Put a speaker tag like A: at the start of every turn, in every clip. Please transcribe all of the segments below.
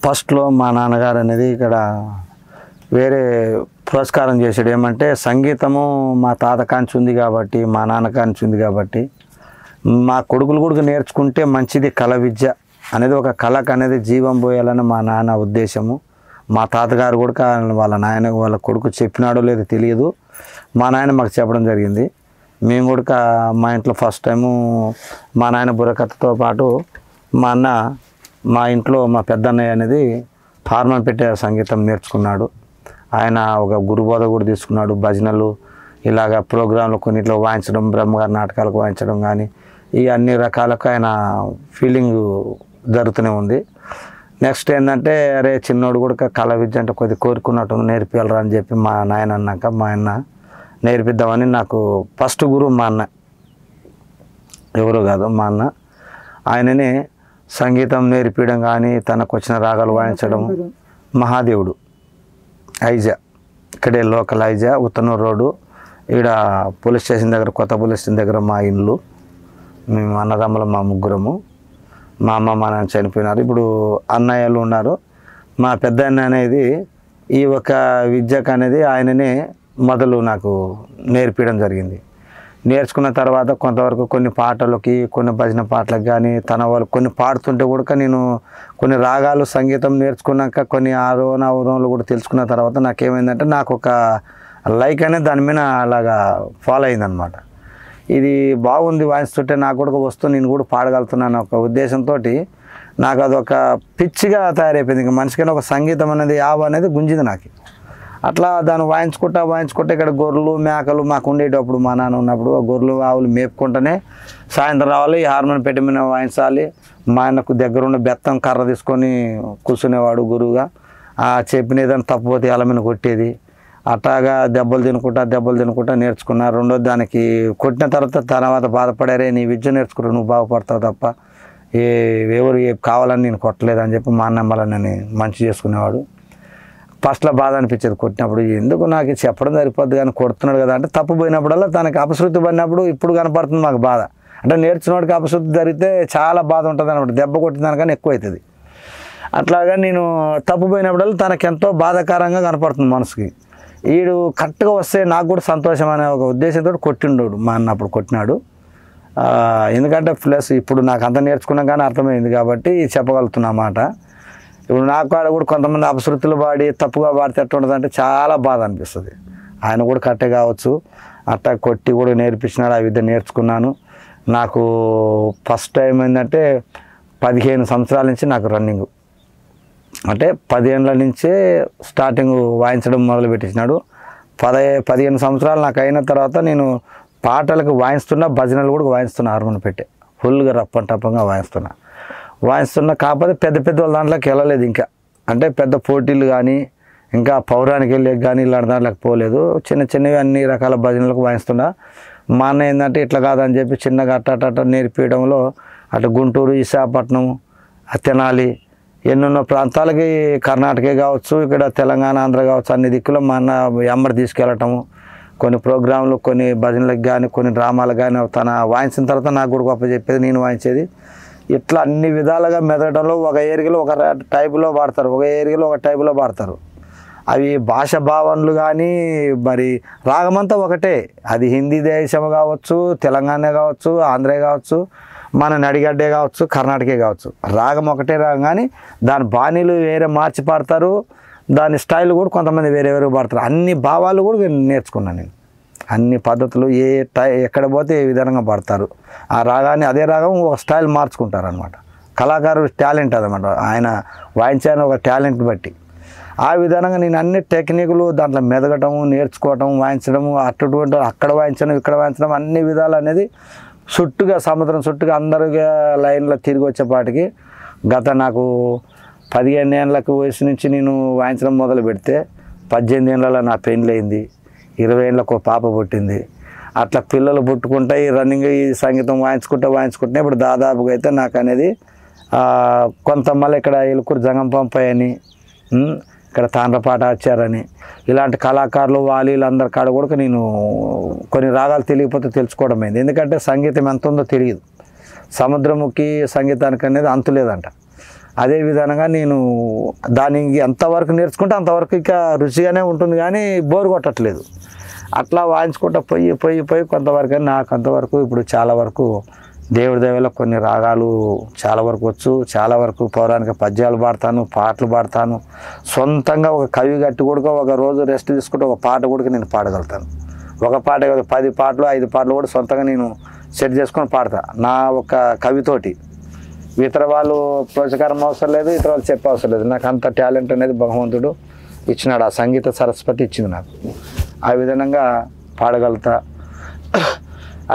A: ఫస్ట్లో మా నాన్నగారు అనేది ఇక్కడ వేరే పురస్కారం చేసాడు. ఏమంటే సంగీతము మా తాత కాంచి ఉంది కాబట్టి, మా నాన్న కాంచి ఉంది కాబట్టి, మా కొడుకులు కూడా నేర్చుకుంటే మంచిది కళ విద్య అనేది, ఒక కళకు అనేది జీవం పోయాలని మా నాన్న ఉద్దేశము. మా తాతగారు కూడా వాళ్ళ నాయన వాళ్ళ కొడుకు చెప్పినాడో లేదో తెలియదు, మా నాయన మాకు చెప్పడం జరిగింది. మేము కూడా మా ఇంట్లో ఫస్ట్ టైము మా నాయన బుర్రకథతో పాటు మా అన్న మా ఇంట్లో మా పెద్దన్నయ్య అనేది హార్మోన్ పెట్టే సంగీతం నేర్చుకున్నాడు. ఆయన ఒక గురుబోధ కూడా తీసుకున్నాడు. భజనలు ఇలాగ ప్రోగ్రాంలు కొన్నిట్లో వాయించడం, బ్రహ్మగారి నాటకాలకు వాయించడం కానీ ఈ అన్ని రకాలకు ఆయన ఫీలింగ్ జరుగుతూనే ఉంది. నెక్స్ట్ ఏంటంటే అరే చిన్నోడు కూడా కళ విద్య అంటే కొద్ది కోరుకున్నట్టు నేర్పియాలరా అని చెప్పి మా నాయన అన్నాక మా అన్న నేర్పిద్దామని, నాకు ఫస్ట్ గురువు మా అన్న, ఎవరు కాదు మా అన్న. ఆయననే సంగీతం నేర్పించడం కానీ తనకు వచ్చిన రాగాలు వాయించడం. మహాదేవుడు ఐజా, ఇక్కడే లోకల్ ఐజా, ఉత్తనూరు రోడ్డు, ఇక్కడ పోలీస్ స్టేషన్ దగ్గర, కొత్త పోలీస్ స్టేషన్ దగ్గర మా ఇల్లు. మేము అన్నదమ్ములు మా ముగ్గురము. మా అమ్మ మా నాన్న చనిపోయినారు. ఇప్పుడు అన్నయ్యలు ఉన్నారు. మా పెద్ద అన్న అనేది ఈ ఒక విద్యకు అనేది ఆయననే మొదలు నాకు నేర్పించడం జరిగింది. నేర్చుకున్న తర్వాత కొంతవరకు కొన్ని పాటలకి, కొన్ని భజన పాటలకు కానీ తన వాళ్ళు కొన్ని పాడుతుంటే కూడా నేను కొన్ని రాగాలు సంగీతం నేర్చుకున్నాక కొన్ని ఆరోహణలు కూడా తెలుసుకున్న తర్వాత నాకేమైందంటే నాకు ఒక లైక్ అనేది దాని మీద అలాగా ఫాలో అయిందనమాట. ఇది బాగుంది వాయిస్తుంటే నాకు కూడా వస్తుంది, నేను కూడా పాడగలుగుతున్నాను ఒక ఉద్దేశంతో నాకు అదొక పిచ్చిగా తయారైపోయింది. ఇంకా మనిషికైనా ఒక సంగీతం అనేది అనేది గుంజింది నాకు. అట్లా దాన్ని వాయించుకుంటా ఇక్కడ గొర్రెలు మేకలు మాకు ఉండేటప్పుడు మా నాన్న ఉన్నప్పుడు గొర్రెలు ఆవులు మేపుకుంటూనే సాయంత్రం రావాలి, హార్మోన్ పెట్టి మీద వాయించాలి. మా ఆయనకు దగ్గరున్న బెత్తం కర్ర తీసుకొని కూర్చునేవాడు గురువుగా. చెప్పిన ఏదైనా తప్పుపోతే అల మీద కొట్టేది. అట్లాగా దెబ్బలు తినుకుంటా నేర్చుకున్నా. రెండోది దానికి కొట్టిన తర్వాత బాధపడారే నీ విద్య నేర్చుకుంటా నువ్వు బాగుపడతావు తప్ప ఎవరు కావాలని నేను కొట్టలేదని చెప్పి మా అన్న మళ్ళీ నన్ను మంచి చేసుకునేవాడు. ఫస్ట్లో బాధ అనిపించేది కొట్టినప్పుడు, ఎందుకు నాకు చెప్పడం సరిపోద్ది కానీ కొడుతున్నాడు కదా అంటే తప్పు పోయినప్పుడల్లా తనకి అపశృతి పడినప్పుడు ఇప్పుడు కనపడుతుంది మాకు బాధ. అంటే నేర్చుకున్నవాడికి అపశృతి జరిగితే చాలా బాధ ఉంటుంది అనమాట, దెబ్బ కొట్టిన దానికన్నా ఎక్కువ అవుతుంది. అట్లాగా నేను తప్పు పోయినప్పుడల్లా తనకి ఎంతో బాధాకరంగా కనపడుతుంది మనసుకి. వీడు కరెక్ట్గా వస్తే నాకు కూడా సంతోషం అనే ఒక ఉద్దేశంతో కొట్టిండోడు మా అన్న అప్పుడు కొట్టినాడు. ఎందుకంటే ప్లస్ ఇప్పుడు నాకు అంత నేర్చుకున్నా కానీ అర్థమైంది కాబట్టి చెప్పగలుగుతున్నా అన్నమాట. ఇప్పుడు నాకు కాడ కూడా కొంతమంది అపశృతులు పాడి తప్పుగా పాడితే ఎట్లా ఉంటుంది అంటే చాలా బాధ అనిపిస్తుంది. ఆయన కూడా కట్టే కావచ్చు అట్టా కొట్టి కూడా నేర్పించినాడు. ఆ విద్య నేర్చుకున్నాను. నాకు ఫస్ట్ టైం ఏంటంటే 15 సంవత్సరాల నుంచి నాకు రన్నింగ్, అంటే 10 ఏళ్ళ నుంచే స్టార్టింగ్ వాయించడం మొదలు పెట్టించినాడు. 15 సంవత్సరాలు నాకు అయిన తర్వాత నేను పాటలకు వాయిస్తున్నా, భజనలు కూడా వాయిస్తున్నా. హార్మోన్ పెట్టే ఫుల్గా రప్పంటప్పంగా వాయిస్తున్నా. కాకపోతే పెద్ద వాళ్ళ దాంట్లోకి వెళ్ళలేదు ఇంకా. అంటే పెద్ద పోటీలు కానీ ఇంకా పౌరానికి వెళ్ళే కానీ ఇలాంటి దాంట్లోకి పోలేదు. చిన్నవి అన్ని రకాల భజనలకు వాయిస్తున్నా. మా అన్న ఏంటంటే ఇట్లా కాదని చెప్పి చిన్నగా అట్ట నేర్పించడంలో అటు గుంటూరు, విశాఖపట్నం, తెనాలి ఎన్నెన్నో ప్రాంతాలకి, కర్ణాటకే కావచ్చు, ఇక్కడ తెలంగాణ, ఆంధ్ర కావచ్చు, అన్ని దిక్కులో మా అన్న ఎమ్మడి తీసుకెళ్ళటము. కొన్ని ప్రోగ్రాంలు, కొన్ని భజనలకు కానీ, కొన్ని డ్రామాలకు కానీ తన వాయించిన తర్వాత నాకు కూడా గొప్ప చెప్పేది, నేను వాయించేది. ఇట్లా అన్ని విధాలుగా మెదడంలో ఒక ఏరియాలో ఒక టైపులో పాడతారు, ఒక ఏరియాలో ఒక టైపులో పాడతారు. అవి భాష భావనలు కానీ మరి రాగమంతా ఒకటే. అది హిందీ దేశం కావచ్చు, తెలంగాణ కావచ్చు, ఆంధ్రే కావచ్చు, మన నడిగడ్డే కావచ్చు, కర్ణాటకే కావచ్చు, రాగం ఒకటే రాగం కానీ దాని బాణీలు వేరే మార్చి పాడతారు. దాని స్టైల్ కూడా కొంతమంది వేరే పాడతారు. అన్ని భావాలు కూడా నేర్చుకున్నాను నేను. అన్ని పద్ధతులు ఎక్కడ పోతే ఏ విధంగా పాడతారు. ఆ రాగాన్ని అదే రాగం ఒక స్టైల్ మార్చుకుంటారు అనమాట. కళాకారుడు టాలెంట్ అదనమాట, ఆయన వాయించిన ఒక టాలెంట్ బట్టి. ఆ విధంగా నేను అన్ని టెక్నిక్లు దాంట్లో మెదగటము, నేర్చుకోవటం, వాయించడము, అటువంటి అక్కడ వాయించడం, ఇక్కడ వాయించడం, అన్ని విధాలు అనేది సముద్రం చుట్టుగా అందరిగా లైన్లో తిరిగి వచ్చేపాటికి నాకు 15 ఏళ్ళకు వయసు నుంచి నేను వాయించడం మొదలు పెడితే 18 ఏళ్ళలో నా పెళ్ళయింది. 20 ఏళ్ళకు పాప పుట్టింది. అట్లా పిల్లలు పుట్టుకుంటే ఈ రన్నింగ్, ఈ సంగీతం వాయించుకుంటే ఇప్పుడు దాదాపుగా అయితే నాకు అనేది కొంత మళ్ళీ ఇక్కడ ఎలుకూరు జంగంపంపై అని, ఇక్కడ తాండ్రపాట ఆచారని, ఇలాంటి కళాకారులు వాళ్ళందరి కాడ కూడా నేను కొన్ని రాగాలు తెలియకపోతే తెలుసుకోవడం అయింది. ఎందుకంటే సంగీతం ఎంత ఉందో తెలియదు. సముద్రముఖి సంగీతానికి అనేది అంతు లేదంట. అదే విధంగా నేను దానికి ఎంతవరకు నేర్చుకుంటే అంతవరకు ఇక రుచిగానే ఉంటుంది, కానీ బోర్ కొట్టట్లేదు. అట్లా వాయించుకుంటా పోయి కొంతవరకు నాకు అంతవరకు ఇప్పుడు చాలా వరకు దేవుడి దయవల్ల కొన్ని రాగాలు చాలా వరకు వచ్చు. చాలా వరకు పౌరాణిక పద్యాలు పాడతాను, పాటలు పాడతాను. సొంతంగా ఒక కవి గట్టి కూడా ఒక రోజు రెస్ట్ తీసుకుంటే ఒక పాట కూడా నేను పాడగలుగుతాను. ఒక పాట కాదు, 10 పాటలు 5 పాటలు కూడా సొంతంగా నేను సెట్ చేసుకొని పాడతా నా ఒక కవితోటి. ఇతర వాళ్ళు ప్రోత్సాహం అవసరం లేదు, ఇతర వాళ్ళు చెప్పే అవసరం లేదు. నాకు అంత టాలెంట్ అనేది భగవంతుడు ఇచ్చినాడు, ఆ సంగీత సరస్వతి ఇచ్చింది నాకు. ఆ విధంగా పాడగలుగుతా.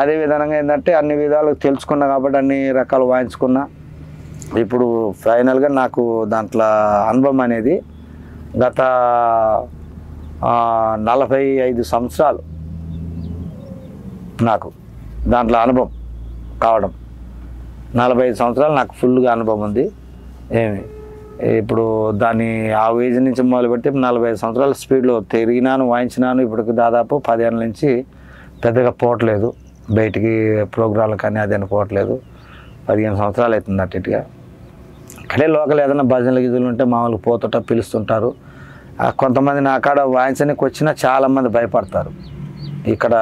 A: అదే విధంగా ఏంటంటే అన్ని విధాలు తెలుసుకున్నా కాబట్టి అన్ని రకాలు వాయించుకున్నా. ఇప్పుడు ఫైనల్గా నాకు దాంట్లో అనుభవం అనేది గత 45 సంవత్సరాలు నాకు దాంట్లో అనుభవం కావడం. 45 సంవత్సరాలు నాకు ఫుల్గా అనుభవం ఉంది. ఇప్పుడు దాన్ని ఆ ఏజ్ నుంచి మొదలుపెట్టి 45 సంవత్సరాల స్పీడ్లో తిరిగినాను, వాయించినాను. ఇప్పటికి దాదాపు 10 ఏళ్ళ నుంచి పెద్దగా పోవట్లేదు బయటికి ప్రోగ్రాంలు, కానీ అది పోవట్లేదు. 15 సంవత్సరాలు అవుతుంది అటు ఇటుగా. అక్కడే లోకల్ ఏదైనా భజనలు గిజులు ఉంటే మామూలుగా పోతుంట పిలుస్తుంటారు. కొంతమంది నా కాడ వాయించడానికి వచ్చినా చాలామంది భయపడతారు. ఇక్కడ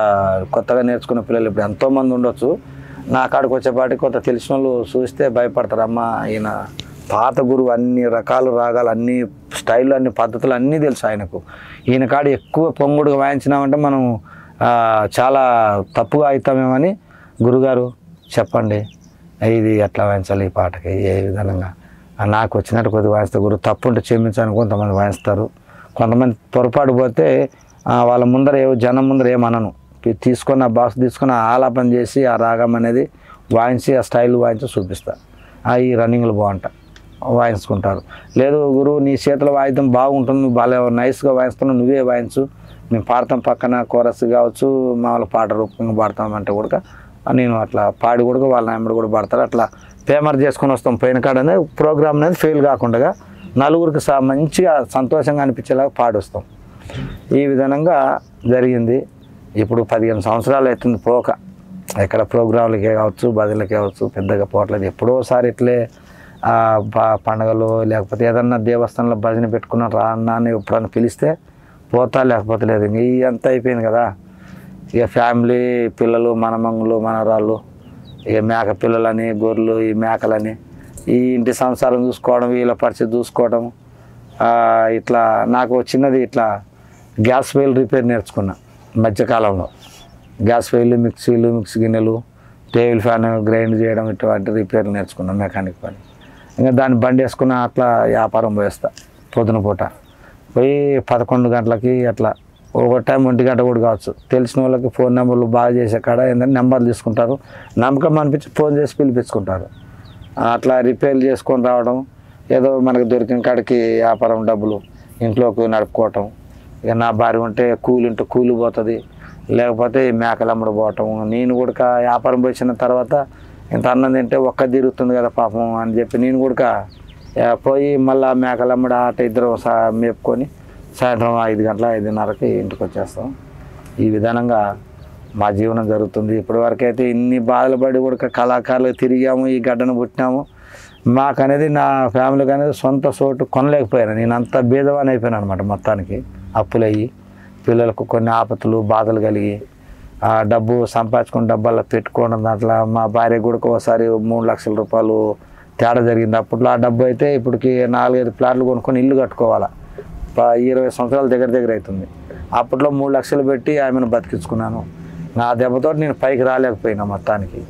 A: కొత్తగా నేర్చుకున్న పిల్లలు ఇప్పుడు ఎంతోమంది ఉండొచ్చు, నా కాడికి వచ్చేపాటికి కొత్త తెలిసిన వాళ్ళు చూస్తే భయపడతారు. అమ్మ ఈయన పాత గురువు, అన్ని రకాల రాగాలు, అన్ని స్టైళ్ళు, అన్ని పద్ధతులు అన్నీ తెలుసు ఆయనకు. ఈయన కాడ ఎక్కువ పొంగుడుగా వాయించినామంటే మనం చాలా తప్పుగా అవుతామేమని గురుగారు చెప్పండి, ఇది ఎట్లా వాయించాలి ఈ పాటకి, ఏ విధంగా నాకు వచ్చినట్టు కొద్దిగా వాయిస్తారు. గురువు తప్పు ఉంటే క్షమించాలని కొంతమంది వాయిస్తారు. కొంతమంది పొరపాటు పోతే వాళ్ళ ముందర జనం ముందర ఏమనను, తీసుకొని ఆ బాక్స్ తీసుకొని ఆలాపన చేసి ఆ రాగం అనేది వాయించి ఆ స్టైల్ వాయించి చూపిస్తా. ఈ రన్నింగ్లు బాగుంటా వాయించుకుంటారు. లేదు గురువు నీ చేతిలో వాయిద్యం బాగుంటుంది, నువ్వు బాగా నైస్గా వాయిస్తున్నావు, నువ్వే వాయించు, మేము పాడతాం పక్కన కోరస్ కావచ్చు, మామూలు పాట రూపంగా పాడతామంటే కూడా నేను అట్లా పాడి కూడా వాళ్ళ నాయముడు కూడా పాడతారు. అట్లా ఫేమర్ చేసుకొని వస్తాం. పోయిన కాడ అనేది ప్రోగ్రామ్ అనేది ఫెయిల్ కాకుండా నలుగురికి మంచిగా సంతోషంగా అనిపించేలాగా పాడొస్తాం. ఈ విధంగా జరిగింది. ఇప్పుడు 15 సంవత్సరాలు అవుతుంది పోక, ఎక్కడ ప్రోగ్రాంలకే కావచ్చు, భజనలకే కావచ్చు పెద్దగా పోవట్లేదు. ఎప్పుడోసారి ఇట్లే పండగలు లేకపోతే ఏదన్నా దేవస్థానంలో భజన పెట్టుకున్నా రా అన్నా అని ఎప్పుడన్నా పిలిస్తే పోతా, లేకపోతే లేదు. ఇంక ఈ అంతా అయిపోయింది కదా. ఇక ఫ్యామిలీ, పిల్లలు, మనమంగులు, మనరాళ్ళు, ఇక మేక పిల్లలని, గొర్రెలు, ఈ మేకలని, ఈ ఇంటి సంసారం చూసుకోవడం, వీళ్ళ పరిస్థితి చూసుకోవడం. ఇట్లా నాకు చిన్నది ఇట్లా గ్యాస్ ఫెయిల్ రిపేర్ నేర్చుకున్నా మధ్యకాలంలో. గ్యాస్ ఫెయిల్, మిక్సీ గిన్నెలు, టేబుల్ ఫ్యాన్ గ్రైండ్ చేయడం, ఇటువంటి రిపేర్లు నేర్చుకున్నాను, మెకానిక్ పని. ఇంకా దాన్ని బండి వేసుకున్న అట్లా వ్యాపారం పోయేస్తా. పొద్దున పూట పోయి 11 గంటలకి అట్లా, ఒక టైం 1 గంట కూడా కావచ్చు. తెలిసిన వాళ్ళకి ఫోన్ నెంబర్లు బాగా చేసే కాడ ఏంటంటే నెంబర్లు తీసుకుంటారు, నమ్మకం అనిపించి ఫోన్ చేసి పిలిపించుకుంటారు. అట్లా రిపేర్లు చేసుకొని రావడం, ఏదో మనకు దొరికిన కాడికి వ్యాపారం డబ్బులు ఇంట్లోకి నడుపుకోవటం. ఇక నా భార్య ఉంటే కూలి పోతుంది, లేకపోతే మేకలు అమ్మడు పోవటం. నేను కూడా వ్యాపారం పోసిన తర్వాత ఇంత అన్నం తింటే ఒక్క తిరుగుతుంది కదా పాపం అని చెప్పి నేను కూడా పోయి మళ్ళీ మేకలు అమ్మడు ఆట ఇద్దరు మేపుకొని సాయంత్రం 5 గంటల 5:30కి ఇంటికి వచ్చేస్తాం. ఈ విధానంగా మా జీవనం జరుగుతుంది. ఇప్పటివరకు అయితే ఇన్ని బాధలు పడి కూడా కళాకారులు తిరిగాము, ఈ గడ్డను పుట్టినాము. మాకనేది నా ఫ్యామిలీకి అనేది సొంత చోటు కొనలేకపోయాను. నేను అంత భేదవాన్ని అయిపోయాను అనమాట. మొత్తానికి అప్పులయ్యి పిల్లలకు కొన్ని ఆపతులు బాధలు కలిగి ఆ డబ్బు సంపాదించుకుని డబ్బాల్లో పెట్టుకోవడం. దాంట్లో మా భార్య కూడా ఒకసారి 3 లక్షల రూపాయలు తేడా జరిగింది. అప్పట్లో ఆ డబ్బు అయితే ఇప్పటికి 4-5 ప్లాట్లు కొనుక్కొని ఇల్లు కట్టుకోవాలా. 20 సంవత్సరాల దగ్గర అవుతుంది. అప్పట్లో 3 లక్షలు పెట్టి ఆమెను బతికించుకున్నాను. నా దెబ్బతో నేను పైకి రాలేకపోయినా. మొత్తానికి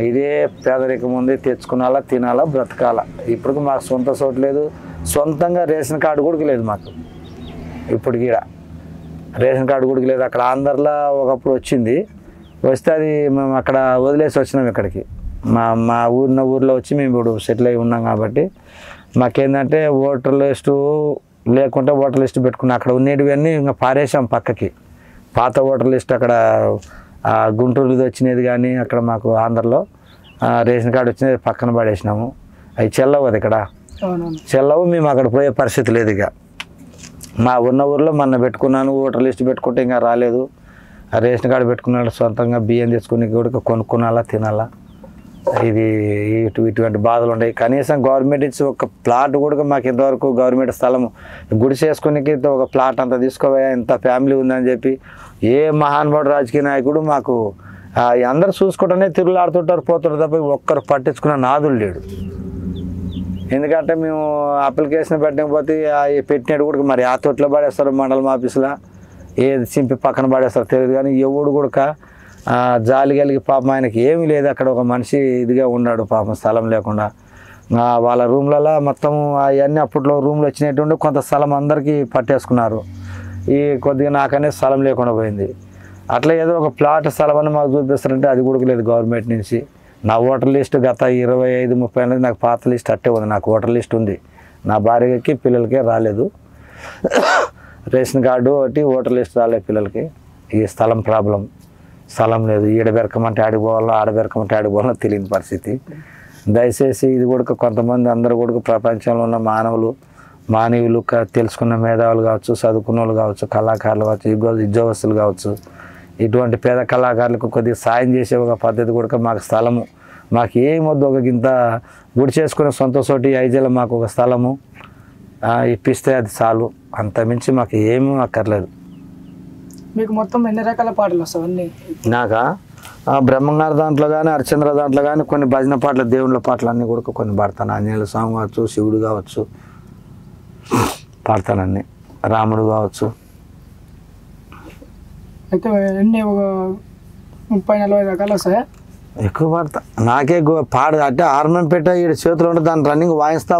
A: ఇదే పేదరికం ఉంది, తెచ్చుకునాలా, తినాలా, బ్రతకాలా. ఇప్పటికి మాకు సొంత చోటు లేదు, సొంతంగా రేషన్ కార్డు కూడా లేదు మాకు. ఇప్పటికి రేషన్ కార్డు కూడా లేదు. అక్కడ ఆంధ్రలో ఒకప్పుడు వచ్చింది, వస్తే అది మేము అక్కడ వదిలేసి వచ్చినాం ఇక్కడికి. మా ఊర్లో వచ్చి మేము ఇప్పుడు సెటిల్ అయి ఉన్నాం కాబట్టి మాకేంటంటే ఓటర్ లిస్టు లేకుంటే ఓటర్ లిస్ట్ పెట్టుకున్నాం. అక్కడ ఉండేటివన్నీ ఇంకా పారేసాం పక్కకి. పాత ఓటర్ లిస్ట్ అక్కడ గుంటూరుది వచ్చినది, కానీ అక్కడ మాకు ఆంధ్రలో రేషన్ కార్డు వచ్చినది పక్కన పడేసినాము. అవి చెల్లవు అది, ఇక్కడ చెల్లవు. మేము అక్కడ పోయే పరిస్థితి లేదు. ఇక మా ఉన్న ఊర్లో మొన్న పెట్టుకున్నాను, ఓటర్ లిస్ట్ పెట్టుకుంటే ఇంకా రాలేదు. రేషన్ కార్డు పెట్టుకున్నాడు, సొంతంగా బియ్యం తెచ్చుకుని కూడా కొనుక్కునాలా, తినాలా. ఇది ఇటువంటి బాధలు ఉన్నాయి. కనీసం గవర్నమెంట్ ఇచ్చి ఒక ప్లాట్ కూడా మాకు ఇంతవరకు గవర్నమెంట్ స్థలం గుడిసె వేసుకునేకి ఒక ప్లాట్ అంతా తీసుకోవా, ఇంత ఫ్యామిలీ ఉందని చెప్పి ఏ మహానుభావుడు రాజకీయ నాయకుడు మాకు అందరు చూసుకుంటూనే తిరుగులాడుతుంటారు, పోతుంటారు తప్ప ఒక్కరు పట్టించుకున్న నాదులు లేడు. ఎందుకంటే మేము అప్లికేషన్ పెట్టకపోతే పెట్టినట్టు కూడా మరి ఆ తొట్లో పడేస్తారు, మండలం ఆఫీసులో ఏది చింపి పక్కన పడేస్తారు తెలియదు. కానీ ఎవడు కూడా జాలి కలిగి పాపం ఆయనకి ఏమీ లేదు. అక్కడ ఒక మనిషి ఇదిగా ఉన్నాడు పాపం, స్థలం లేకుండా. వాళ్ళ రూమ్లలో మొత్తం అవన్నీ అప్పట్లో రూమ్లు వచ్చినట్టుండి కొంత స్థలం అందరికీ పట్టేసుకున్నారు. ఈ కొద్దిగా నాకనే స్థలం లేకుండా పోయింది. అట్లా ఏదో ఒక ప్లాట్ స్థలం అని మాకు చూపిస్తారంటే అది కూడా లేదు గవర్నమెంట్ నుంచి. నా ఓటర్ లిస్ట్ గత 25-30 అనేది నాకు పాత లిస్ట్ అట్టే ఉంది. నాకు ఓటర్ లిస్ట్ ఉంది, నా భార్యకి పిల్లలకే రాలేదు. రేషన్ కార్డు ఒకటి, ఓటర్ లిస్ట్ రాలేదు పిల్లలకి. ఈ స్థలం ప్రాబ్లం, స్థలం లేదు. ఈడ బెరకమంటే ఆడిపోవాలో, ఆడ బెరకమంటే ఆడిపోవాలో తెలియని పరిస్థితి. దయచేసి ఇది కూడా కొంతమంది అందరూ కూడా ప్రపంచంలో ఉన్న మానవులు తెలుసుకున్న మేధావులు కావచ్చు, చదువుకున్న వాళ్ళు కావచ్చు, కళాకారులు కావచ్చు, ఉద్యోగస్తులు కావచ్చు, ఇటువంటి పేద కళాకారులకు కొద్దిగా సాయం చేసే ఒక పద్ధతి కూడా మాకు స్థలము, మాకు ఏమొద్దు, ఒక ఇంత గుడి చేసుకునే సొంత చోటి ఐజీలో మాకు ఒక స్థలము ఇప్పిస్తే అది చాలు, అంత మించి మాకు ఏమీ అక్కర్లేదు.
B: మీకు మొత్తం ఎన్ని రకాల పాటలు వస్తాయి అన్నీ?
A: నాకా బ్రహ్మంగారి దాంట్లో కానీ, హరిచంద్ర దాంట్లో కానీ కొన్ని భజన పాటలు, దేవుళ్ళ పాటలు అన్నీ కూడా కొన్ని పాడతాను. ఆంజనేయుల స్వామి కావచ్చు, శివుడు కావచ్చు పాడతానన్నీ, రాముడు కావచ్చు.
B: అయితే ఎన్ని ఒక 30-40 రకాలు వస్తాయా?
A: ఎక్కువ పాడతా. నాకే పాడ అంటే హార్మోనియం పెట్టా ఈ చేతిలో ఉంటే దాన్ని రన్నింగ్ వాయిస్తా